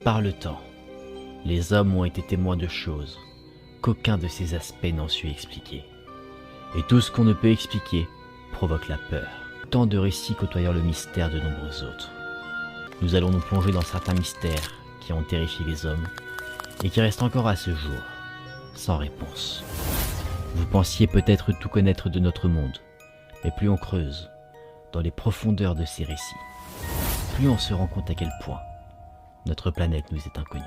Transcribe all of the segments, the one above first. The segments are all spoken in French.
Par le temps, les hommes ont été témoins de choses qu'aucun de ces aspects n'en su expliquer. Et tout ce qu'on ne peut expliquer provoque la peur. Tant de récits côtoyant le mystère de nombreux autres. Nous allons nous plonger dans certains mystères qui ont terrifié les hommes et qui restent encore à ce jour sans réponse. Vous pensiez peut-être tout connaître de notre monde, mais plus on creuse dans les profondeurs de ces récits, plus on se rend compte à quel point notre planète nous est inconnue.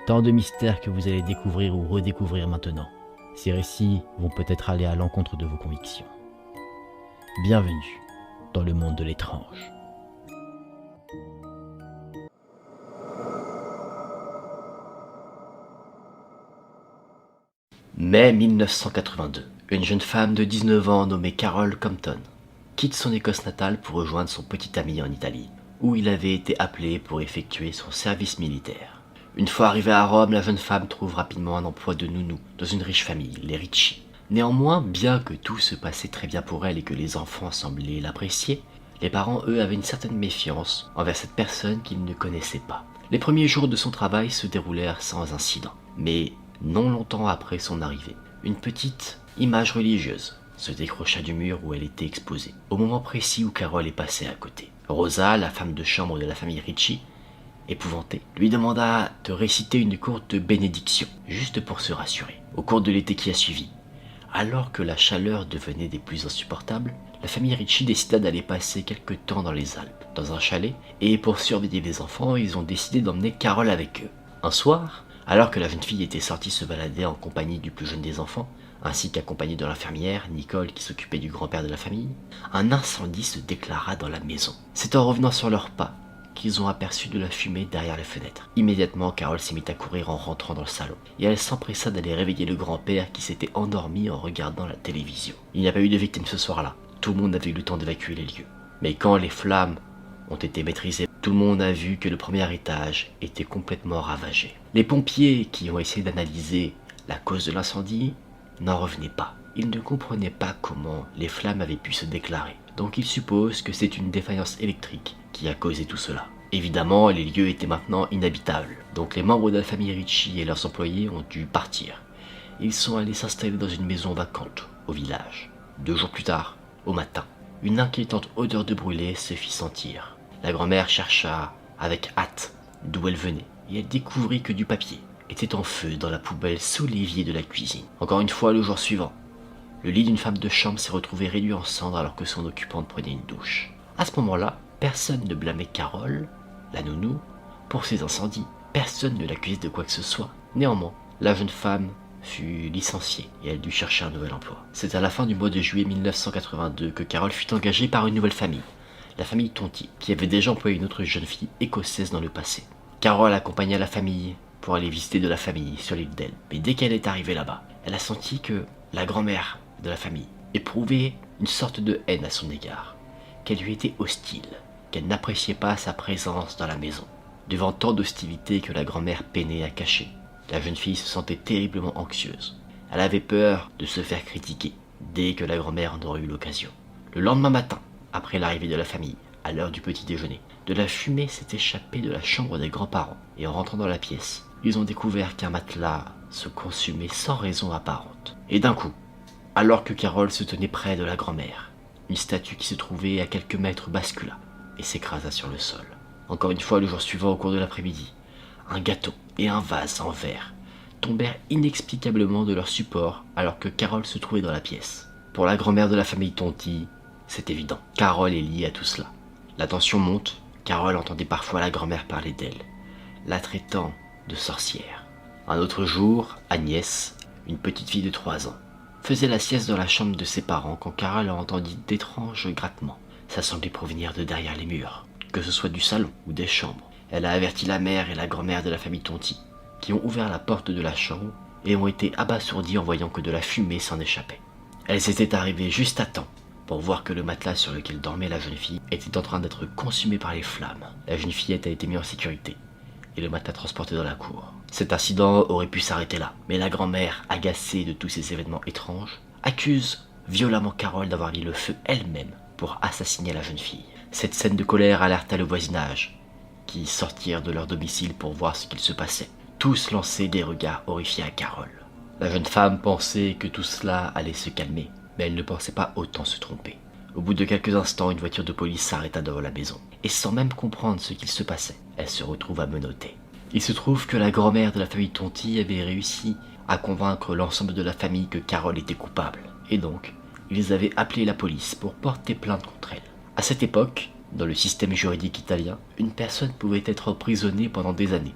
Tant de mystères que vous allez découvrir ou redécouvrir maintenant. Ces récits vont peut-être aller à l'encontre de vos convictions. Bienvenue dans le monde de l'étrange. Mai 1982, une jeune femme de 19 ans nommée Carol Compton quitte son Écosse natale pour rejoindre son petit ami en Italie, où il avait été appelé pour effectuer son service militaire. Une fois arrivée à Rome, la jeune femme trouve rapidement un emploi de nounou dans une riche famille, les Ricci. Néanmoins, bien que tout se passait très bien pour elle et que les enfants semblaient l'apprécier, les parents, eux, avaient une certaine méfiance envers cette personne qu'ils ne connaissaient pas. Les premiers jours de son travail se déroulèrent sans incident, mais non longtemps après son arrivée, une petite image religieuse se décrocha du mur où elle était exposée, au moment précis où Carol est passée à côté. Rosa, la femme de chambre de la famille Ricci, épouvantée, lui demanda de réciter une courte bénédiction, juste pour se rassurer. Au cours de l'été qui a suivi, alors que la chaleur devenait des plus insupportables, la famille Ricci décida d'aller passer quelque temps dans les Alpes, dans un chalet, et pour surveiller les enfants, ils ont décidé d'emmener Carol avec eux. Un soir, alors que la jeune fille était sortie se balader en compagnie du plus jeune des enfants, ainsi qu'accompagnée de l'infirmière, Nicole, qui s'occupait du grand-père de la famille, un incendie se déclara dans la maison. C'est en revenant sur leurs pas qu'ils ont aperçu de la fumée derrière les fenêtres. Immédiatement, Carol s'est mise à courir en rentrant dans le salon, et elle s'empressa d'aller réveiller le grand-père qui s'était endormi en regardant la télévision. Il n'y a pas eu de victimes ce soir-là, tout le monde avait eu le temps d'évacuer les lieux. Mais quand les flammes ont été maîtrisées, tout le monde a vu que le premier étage était complètement ravagé. Les pompiers qui ont essayé d'analyser la cause de l'incendie n'en revenaient pas. Ils ne comprenaient pas comment les flammes avaient pu se déclarer. Donc ils supposent que c'est une défaillance électrique qui a causé tout cela. Évidemment, les lieux étaient maintenant inhabitables. Donc les membres de la famille Ricci et leurs employés ont dû partir. Ils sont allés s'installer dans une maison vacante au village. 2 jours plus tard, au matin, une inquiétante odeur de brûlé se fit sentir. La grand-mère chercha avec hâte d'où elle venait et elle découvrit que du papier était en feu dans la poubelle sous l'évier de la cuisine. Encore une fois, le jour suivant, le lit d'une femme de chambre s'est retrouvé réduit en cendres alors que son occupante prenait une douche. À ce moment-là, personne ne blâmait Carol, la nounou, pour ces incendies. Personne ne l'accusait de quoi que ce soit. Néanmoins, la jeune femme fut licenciée et elle dut chercher un nouvel emploi. C'est à la fin du mois de juillet 1982 que Carol fut engagée par une nouvelle famille, la famille Tonti, qui avait déjà employé une autre jeune fille écossaise dans le passé. Carol accompagna la famille pour aller visiter de la famille sur l'île d'Elbe. Mais dès qu'elle est arrivée là-bas, elle a senti que la grand-mère de la famille éprouvait une sorte de haine à son égard, qu'elle lui était hostile, qu'elle n'appréciait pas sa présence dans la maison. Devant tant d'hostilité que la grand-mère peinait à cacher, la jeune fille se sentait terriblement anxieuse. Elle avait peur de se faire critiquer dès que la grand-mère en aurait eu l'occasion. Le lendemain matin, après l'arrivée de la famille, à l'heure du petit déjeuner, de la fumée s'est échappée de la chambre des grands-parents, et en rentrant dans la pièce, ils ont découvert qu'un matelas se consumait sans raison apparente. Et d'un coup, alors que Carol se tenait près de la grand-mère, une statue qui se trouvait à quelques mètres bascula et s'écrasa sur le sol. Encore une fois, le jour suivant, au cours de l'après-midi, un gâteau et un vase en verre tombèrent inexplicablement de leur support alors que Carol se trouvait dans la pièce. Pour la grand-mère de la famille Tonti, c'est évident, Carol est liée à tout cela. La tension monte, Carol entendait parfois la grand-mère parler d'elle, la traitant de sorcière. Un autre jour, Agnès, une petite fille de 3 ans, faisait la sieste dans la chambre de ses parents quand Carol entendit d'étranges grattements. Ça semblait provenir de derrière les murs, que ce soit du salon ou des chambres. Elle a averti la mère et la grand-mère de la famille Tonti, qui ont ouvert la porte de la chambre et ont été abasourdis en voyant que de la fumée s'en échappait. Elles étaient arrivées juste à temps pour voir que le matelas sur lequel dormait la jeune fille était en train d'être consumé par les flammes. La jeune fillette a été mise en sécurité et le matelas transporté dans la cour. Cet incident aurait pu s'arrêter là, mais la grand-mère, agacée de tous ces événements étranges, accuse violemment Carol d'avoir mis le feu elle-même pour assassiner la jeune fille. Cette scène de colère alerta le voisinage, qui sortirent de leur domicile pour voir ce qu'il se passait. Tous lançaient des regards horrifiés à Carole. La jeune femme pensait que tout cela allait se calmer, mais elle ne pensait pas autant se tromper. Au bout de quelques instants, une voiture de police s'arrêta devant la maison, et sans même comprendre ce qu'il se passait, elle se retrouva menottée. Il se trouve que la grand-mère de la famille Tonti avait réussi à convaincre l'ensemble de la famille que Carole était coupable, et donc, ils avaient appelé la police pour porter plainte contre elle. À cette époque, dans le système juridique italien, une personne pouvait être emprisonnée pendant des années,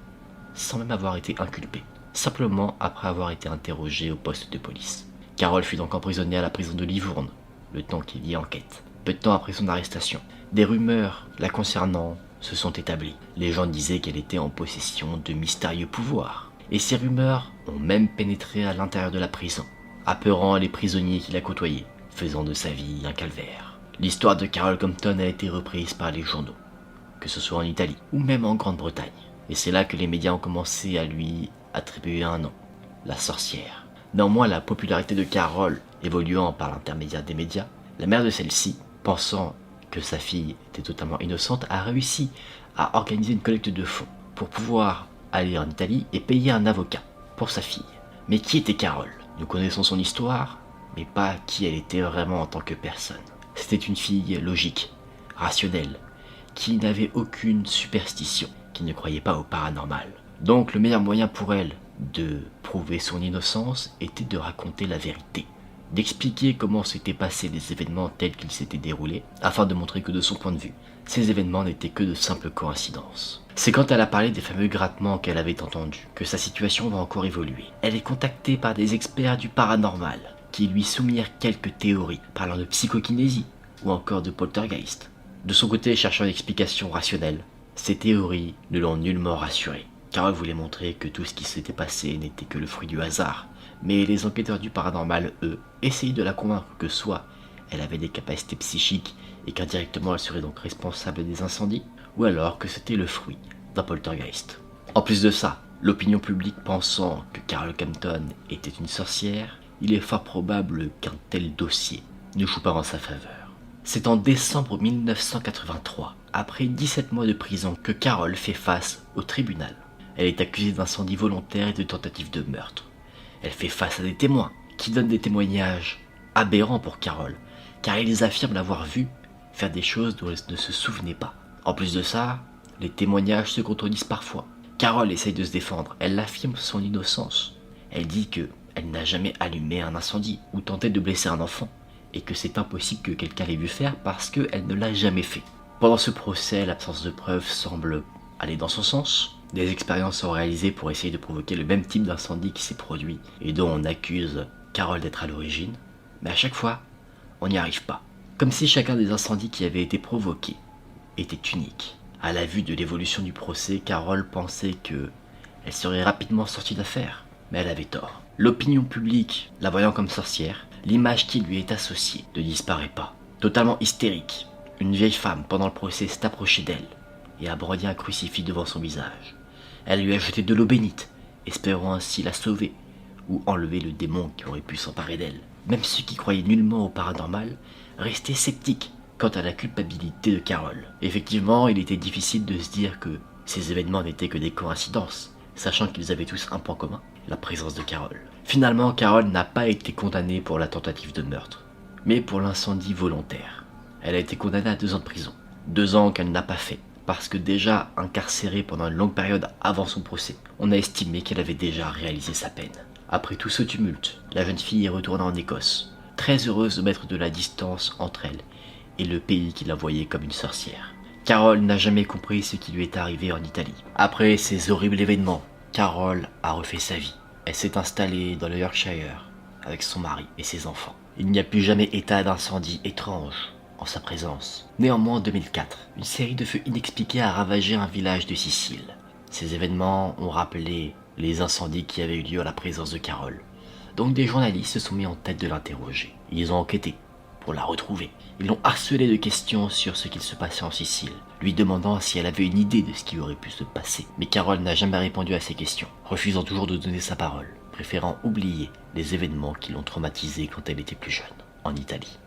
sans même avoir été inculpée, simplement après avoir été interrogée au poste de police. Carole fut donc emprisonnée à la prison de Livourne, le temps qu'il y enquête. Peu de temps après son arrestation, des rumeurs la concernant se sont établies. Les gens disaient qu'elle était en possession de mystérieux pouvoirs. Et ces rumeurs ont même pénétré à l'intérieur de la prison, apeurant les prisonniers qui la côtoyaient, faisant de sa vie un calvaire. L'histoire de Carole Compton a été reprise par les journaux, que ce soit en Italie ou même en Grande-Bretagne. Et c'est là que les médias ont commencé à lui attribuer un nom, la sorcière. Néanmoins, la popularité de Carole évoluant par l'intermédiaire des médias, la mère de celle-ci, pensant que sa fille était totalement innocente, a réussi à organiser une collecte de fonds pour pouvoir aller en Italie et payer un avocat pour sa fille. Mais qui était Carole? Nous connaissons son histoire, mais pas qui elle était vraiment en tant que personne. C'était une fille logique, rationnelle, qui n'avait aucune superstition, qui ne croyait pas au paranormal. Donc le meilleur moyen pour elle de prouver son innocence était de raconter la vérité, d'expliquer comment s'étaient passés les événements tels qu'ils s'étaient déroulés, afin de montrer que de son point de vue, ces événements n'étaient que de simples coïncidences. C'est quand elle a parlé des fameux grattements qu'elle avait entendus que sa situation va encore évoluer. Elle est contactée par des experts du paranormal, qui lui soumirent quelques théories, parlant de psychokinésie ou encore de poltergeist. De son côté, cherchant une explication rationnelle, ces théories ne l'ont nullement rassurée. Carole voulait montrer que tout ce qui s'était passé n'était que le fruit du hasard, mais les enquêteurs du paranormal, eux, essayaient de la convaincre que soit elle avait des capacités psychiques et qu'indirectement elle serait donc responsable des incendies, ou alors que c'était le fruit d'un poltergeist. En plus de ça, l'opinion publique pensant que Carole Compton était une sorcière, il est fort probable qu'un tel dossier ne joue pas en sa faveur. C'est en décembre 1983, après 17 mois de prison, que Carole fait face au tribunal. Elle est accusée d'incendie volontaire et de tentative de meurtre. Elle fait face à des témoins, qui donnent des témoignages aberrants pour Carole, car ils affirment l'avoir vue faire des choses dont elle ne se souvenait pas. En plus de ça, les témoignages se contredisent parfois. Carole essaye de se défendre, elle affirme son innocence. Elle dit que elle n'a jamais allumé un incendie ou tenté de blesser un enfant, et que c'est impossible que quelqu'un l'ait vu faire parce qu'elle ne l'a jamais fait. Pendant ce procès, l'absence de preuves semble aller dans son sens. Des expériences sont réalisées pour essayer de provoquer le même type d'incendie qui s'est produit et dont on accuse Carole d'être à l'origine, mais à chaque fois, on n'y arrive pas. Comme si chacun des incendies qui avaient été provoqués était unique. À la vue de l'évolution du procès, Carole pensait que elle serait rapidement sortie d'affaire, mais elle avait tort. L'opinion publique, la voyant comme sorcière, l'image qui lui est associée ne disparaît pas. Totalement hystérique, une vieille femme pendant le procès s'est approchée d'elle et a brandi un crucifix devant son visage. Elle lui a jeté de l'eau bénite, espérant ainsi la sauver ou enlever le démon qui aurait pu s'emparer d'elle. Même ceux qui croyaient nullement au paranormal restaient sceptiques quant à la culpabilité de Carole. Effectivement, il était difficile de se dire que ces événements n'étaient que des coïncidences, sachant qu'ils avaient tous un point commun, la présence de Carole. Finalement, Carole n'a pas été condamnée pour la tentative de meurtre, mais pour l'incendie volontaire. Elle a été condamnée à 2 ans de prison. 2 ans qu'elle n'a pas fait, parce que déjà incarcérée pendant une longue période avant son procès, on a estimé qu'elle avait déjà réalisé sa peine. Après tout ce tumulte, la jeune fille est retournée en Écosse, très heureuse de mettre de la distance entre elle et le pays qui la voyait comme une sorcière. Carole n'a jamais compris ce qui lui est arrivé en Italie. Après ces horribles événements, Carole a refait sa vie. Elle s'est installée dans le Yorkshire avec son mari et ses enfants. Il n'y a plus jamais état d'incendie étrange en sa présence. Néanmoins, en 2004, une série de feux inexpliqués a ravagé un village de Sicile. Ces événements ont rappelé les incendies qui avaient eu lieu à la présence de Carole. Donc des journalistes se sont mis en tête de l'interroger. Ils ont enquêté pour la retrouver. Ils l'ont harcelé de questions sur ce qu'il se passait en Sicile, lui demandant si elle avait une idée de ce qui aurait pu se passer. Mais Carole n'a jamais répondu à ces questions, refusant toujours de donner sa parole, préférant oublier les événements qui l'ont traumatisée quand elle était plus jeune, en Italie.